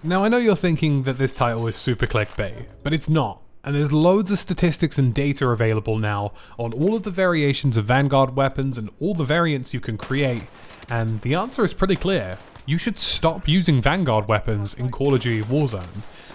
Now I know you're thinking that this title is super clickbait, but it's not. And there's loads of statistics and data available now on all of the variations of Vanguard weapons and all the variants you can create, and the answer is pretty clear. You should stop using Vanguard weapons in Call of Duty Warzone.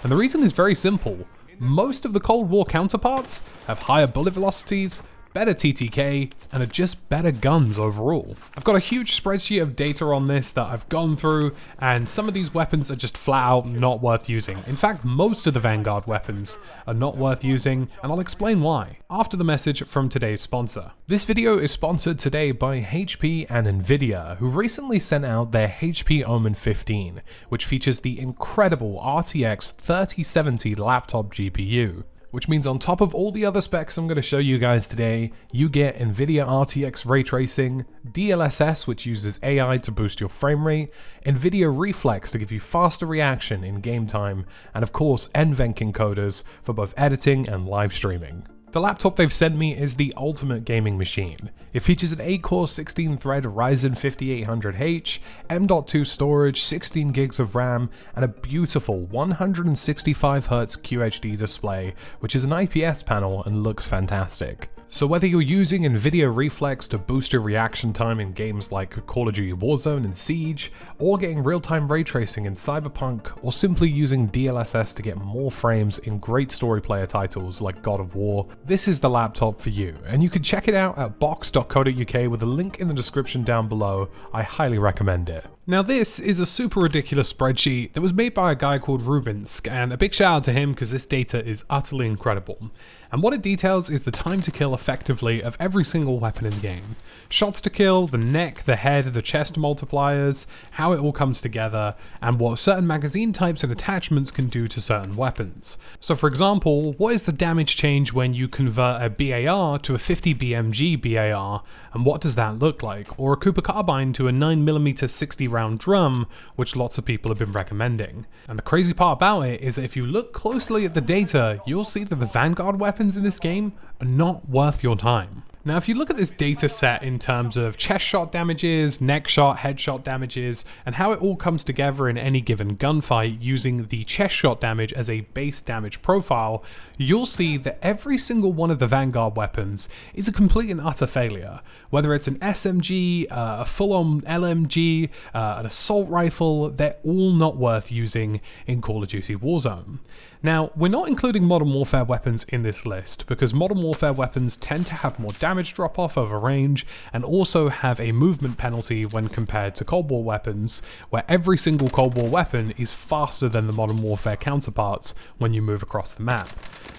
And the reason is very simple. Most of the Cold War counterparts have higher bullet velocities, better TTK, and are just better guns overall. I've got a huge spreadsheet of data on this that I've gone through, and some of these weapons are just flat out not worth using. In fact, most of the Vanguard weapons are not worth using, and I'll explain why after the message from today's sponsor. This video is sponsored today by HP and Nvidia, who recently sent out their HP Omen 15, which features the incredible RTX 3070 laptop GPU. Which means on top of all the other specs I'm going to show you guys today, you get NVIDIA RTX ray tracing, DLSS which uses AI to boost your frame rate, NVIDIA Reflex to give you faster reaction in game time, and of course NVENC encoders for both editing and live streaming. The laptop they've sent me is the ultimate gaming machine. It features an 8-core 16-thread Ryzen 5800H, M.2 storage, 16 gigs of RAM, and a beautiful 165Hz QHD display, which is an IPS panel and looks fantastic. So whether you're using NVIDIA Reflex to boost your reaction time in games like Call of Duty Warzone and Siege, or getting real-time ray tracing in Cyberpunk, or simply using DLSS to get more frames in great story player titles like God of War, this is the laptop for you, and you can check it out at box.co.uk with a link in the description down below. I highly recommend it. Now this is a super ridiculous spreadsheet that was made by a guy called Rubinsk, and a big shout out to him because this data is utterly incredible. And what it details is the time to kill effectively of every single weapon in the game. Shots to kill, the neck, the head, the chest multipliers, how it all comes together, and what certain magazine types and attachments can do to certain weapons. So for example, what is the damage change when you convert a BAR to a 50 BMG BAR, and what does that look like? Or a Cooper Carbine to a 9mm 60 round drum, which lots of people have been recommending. And the crazy part about it is that if you look closely at the data, you'll see that the Vanguard weapons in this game are not worth your time. Now if you look at this data set in terms of chest shot damages, neck shot, headshot damages, and how it all comes together in any given gunfight using the chest shot damage as a base damage profile, you'll see that every single one of the Vanguard weapons is a complete and utter failure. Whether it's an SMG, a full-on LMG, an assault rifle, they're all not worth using in Call of Duty Warzone. Now, we're not including Modern Warfare weapons in this list because Modern Warfare weapons tend to have more damage drop-off over range and also have a movement penalty when compared to Cold War weapons, where every single Cold War weapon is faster than the Modern Warfare counterparts when you move across the map.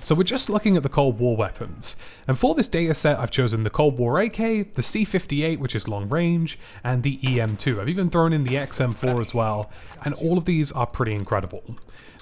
So we're just looking at the Cold War weapons, and for this data set I've chosen the Cold War AK, the C58 which is long range, and the EM2. I've even thrown in the XM4 as well, and all of these are pretty incredible.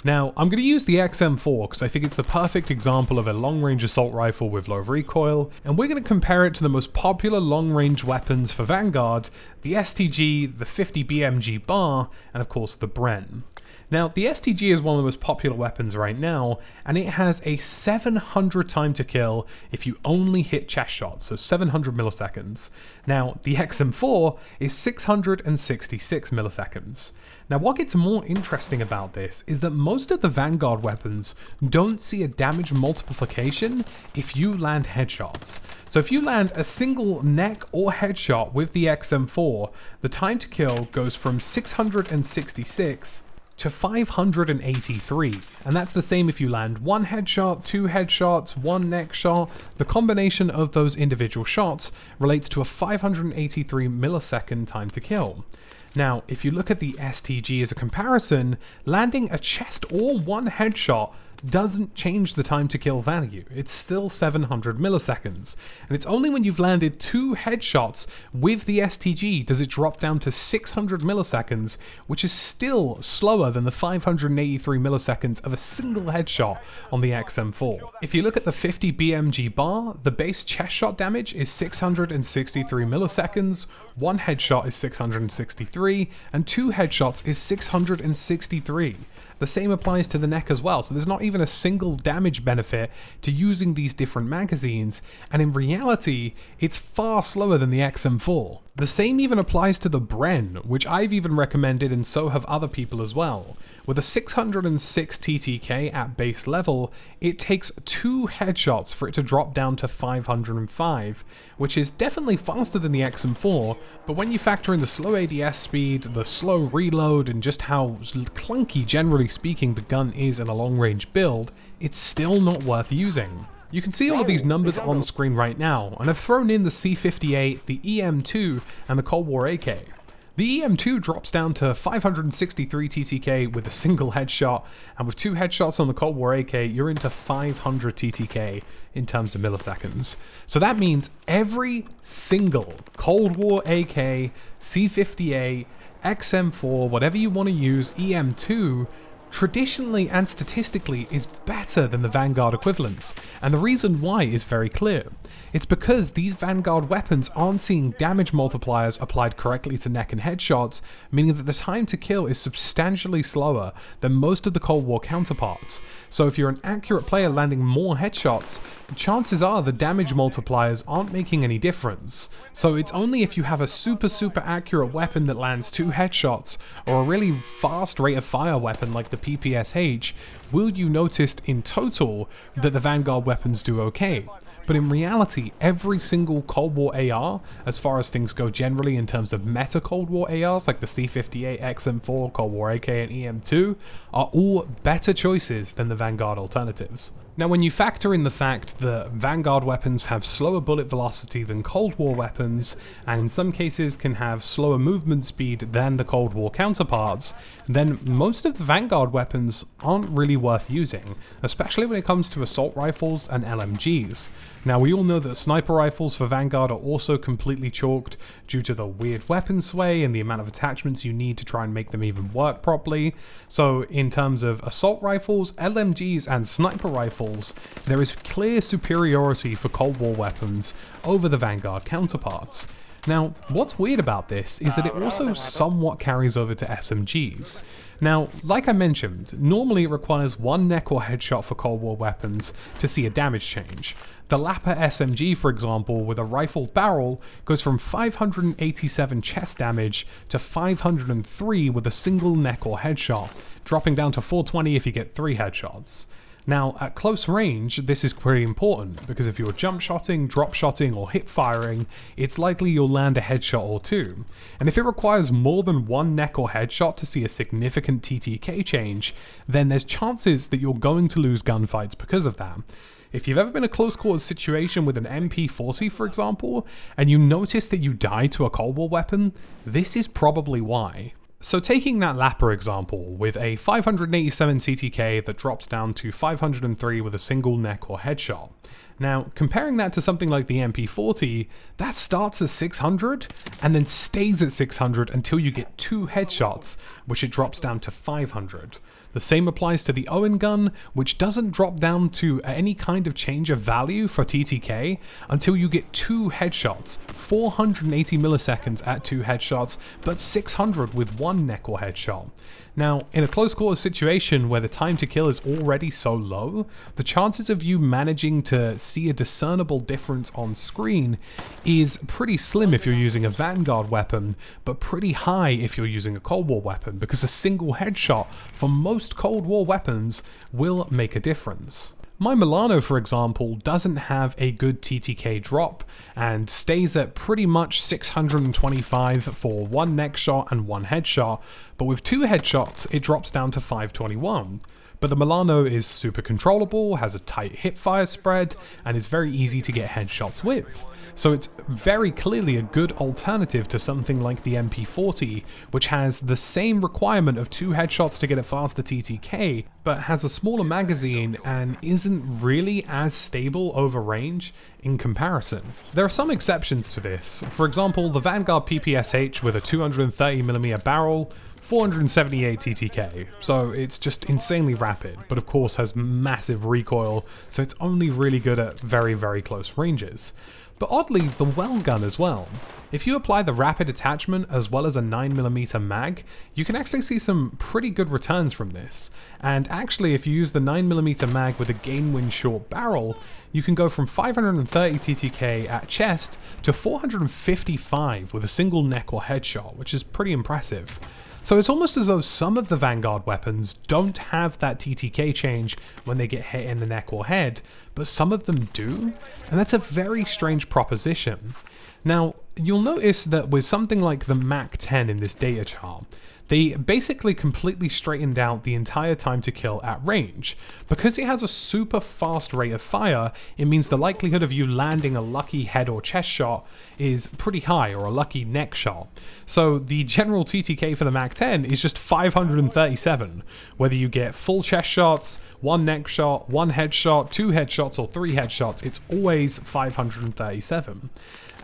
Now, I'm going to use the XM4 because I think it's the perfect example of a long-range assault rifle with low recoil, and we're going to compare it to the most popular long-range weapons for Vanguard, the STG, the 50 BMG bar, and of course the Bren. Now, the STG is one of the most popular weapons right now, and it has a 700 time to kill if you only hit chest shots, so 700 milliseconds. Now, the XM4 is 666 milliseconds. Now, what gets more interesting about this is that most of the Vanguard weapons don't see a damage multiplication if you land headshots. So if you land a single neck or headshot with the XM4, the time to kill goes from 666 to 583, and that's the same if you land one headshot, two headshots, one neck shot. The combination of those individual shots relates to a 583 millisecond time to kill. Now, if you look at the STG as a comparison, landing a chest or one headshot doesn't change the time to kill value. It's still 700 milliseconds. And it's only when you've landed two headshots with the STG does it drop down to 600 milliseconds, which is still slower than the 583 milliseconds of a single headshot on the XM4. If you look at the 50 BMG bar, the base chest shot damage is 663 milliseconds, one headshot is 663, and two headshots is 663. The same applies to the neck as well, so there's not even a single damage benefit to using these different magazines, and in reality, it's far slower than the XM4. The same even applies to the Bren, which I've even recommended and so have other people as well. With a 606 TTK at base level, it takes 2 headshots for it to drop down to 505, which is definitely faster than the XM4, but when you factor in the slow ADS speed, the slow reload, and just how clunky generally speaking the gun is in a long range build, it's still not worth using. You can see all of these numbers on screen right now, and I've thrown in the C58, the EM2, and the Cold War AK. The EM2 drops down to 563 TTK with a single headshot, and with 2 headshots on the Cold War AK, you're into 500 TTK in terms of milliseconds. So that means every single Cold War AK, C58, XM4, whatever you want to use, EM2, traditionally and statistically is better than the Vanguard equivalents, and the reason why is very clear. It's because these Vanguard weapons aren't seeing damage multipliers applied correctly to neck and headshots, meaning that the time to kill is substantially slower than most of the Cold War counterparts. So if you're an accurate player landing more headshots, chances are the damage multipliers aren't making any difference. So it's only if you have a super accurate weapon that lands 2 headshots, or a really fast rate of fire weapon like the PPSH, will you notice in total that the Vanguard weapons do okay. But in reality, every single Cold War AR, as far as things go generally in terms of meta Cold War ARs like the C58, XM4, Cold War AK, and EM2, are all better choices than the Vanguard alternatives. Now when you factor in the fact that Vanguard weapons have slower bullet velocity than Cold War weapons, and in some cases can have slower movement speed than the Cold War counterparts, then most of the Vanguard weapons aren't really worth using, especially when it comes to assault rifles and LMGs. Now we all know that sniper rifles for Vanguard are also completely chalked due to the weird weapon sway and the amount of attachments you need to try and make them even work properly. So in terms of assault rifles, LMGs, and sniper rifles, there is clear superiority for Cold War weapons over the Vanguard counterparts. Now, what's weird about this is that it also somewhat carries over to SMGs. Now, like I mentioned, normally it requires 1 neck or headshot for Cold War weapons to see a damage change. The Lapper SMG, for example, with a rifled barrel, goes from 587 chest damage to 503 with a single neck or headshot, dropping down to 420 if you get 3 headshots. Now, at close range, this is pretty important, because if you're jump shotting, drop shotting, or hip firing, it's likely you'll land a headshot or 2. And if it requires more than 1 neck or headshot to see a significant TTK change, then there's chances that you're going to lose gunfights because of that. If you've ever been in a close quarters situation with an MP40, for example, and you notice that you die to a Cold War weapon, this is probably why. So taking that Lapper example, with a 587 TTK that drops down to 503 with a single neck or headshot. Now, comparing that to something like the MP40, that starts at 600 and then stays at 600 until you get 2 headshots, which it drops down to 500. The same applies to the Omen gun, which doesn't drop down to any kind of change of value for TTK until you get 2 headshots, 480 milliseconds at 2 headshots, but 600 with 1 neck or headshot. Now, in a close quarters situation where the time to kill is already so low, the chances of you managing to see a discernible difference on screen is pretty slim if you're using a Vanguard weapon, but pretty high if you're using a Cold War weapon, because a single headshot for most Cold War weapons will make a difference. My Milano, for example, doesn't have a good TTK drop and stays at pretty much 625 for 1 neck shot and 1 headshot, but with 2 headshots it drops down to 521. But the Milano is super controllable, has a tight hipfire spread, and is very easy to get headshots with. So it's very clearly a good alternative to something like the MP40, which has the same requirement of 2 headshots to get a faster TTK, but has a smaller magazine and isn't really as stable over range in comparison. There are some exceptions to this. For example, the Vanguard PPSH with a 230mm barrel, 478 TTK, so it's just insanely rapid, but of course has massive recoil, so it's only really good at very close ranges. but oddly the well gun as well. If you apply the rapid attachment as well as a 9mm mag, you can actually see some pretty good returns from this. And actually, if you use the 9mm mag with a gain win short barrel, you can go from 530 TTK at chest to 455 with a single neck or headshot, which is pretty impressive. So it's almost as though some of the Vanguard weapons don't have that TTK change when they get hit in the neck or head, but some of them do, and that's a very strange proposition. Now, you'll notice that with something like the Mach 10 in this data chart, they basically completely straightened out the entire time to kill at range. Because it has a super fast rate of fire, it means the likelihood of you landing a lucky head or chest shot is pretty high, or a lucky neck shot. So the general TTK for the Mach 10 is just 537, whether you get full chest shots, one neck shot, one headshot, two headshots, or three headshots, it's always 537.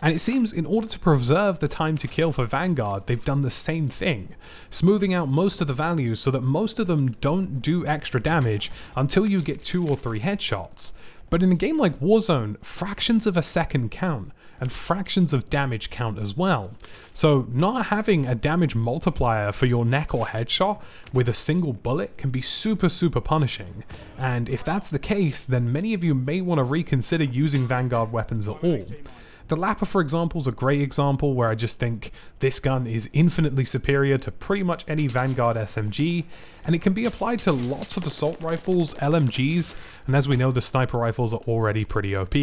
And it seems in order to preserve the time to kill for Vanguard, they've done the same thing, smoothing out most of the values so that most of them don't do extra damage until you get 2 or 3 headshots. But in a game like Warzone, fractions of a second count, and fractions of damage count as well. So not having a damage multiplier for your neck or headshot with a single bullet can be super punishing. And if that's the case, then many of you may want to reconsider using Vanguard weapons at all. The Lapper, for example, is a great example where I just think this gun is infinitely superior to pretty much any Vanguard SMG, and it can be applied to lots of assault rifles, LMGs, and as we know, the sniper rifles are already pretty OP.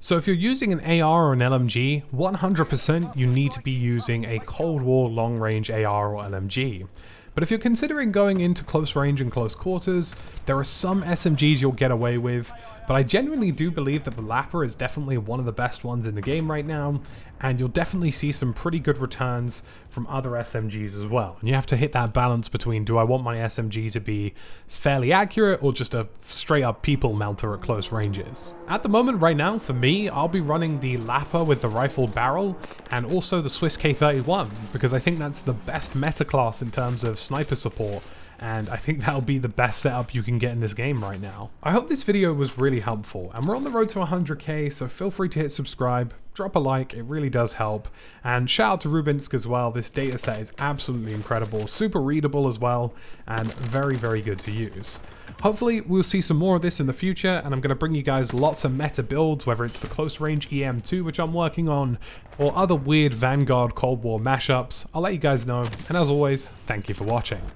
So if you're using an AR or an LMG, 100% you need to be using a Cold War long-range AR or LMG. But if you're considering going into close range and close quarters, there are some SMGs you'll get away with, but I genuinely do believe that the Lapper is definitely one of the best ones in the game right now, and you'll definitely see some pretty good returns from other SMGs as well. And you have to hit that balance between, do I want my SMG to be fairly accurate or just a straight up people melter at close ranges? At the moment right now, for me, I'll be running the Lapper with the rifle barrel and also the Swiss K31, because I think that's the best meta class in terms of sniper support, and I think that'll be the best setup you can get in this game right now. I hope this video was really helpful, and we're on the road to 100k, so feel free to hit subscribe, drop a like, it really does help, and shout out to Rubinsk as well. This dataset is absolutely incredible, super readable as well, and very good to use. Hopefully we'll see some more of this in the future, and I'm going to bring you guys lots of meta builds, whether it's the close range EM2 which I'm working on, or other weird Vanguard Cold War mashups. I'll let you guys know, and as always, thank you for watching.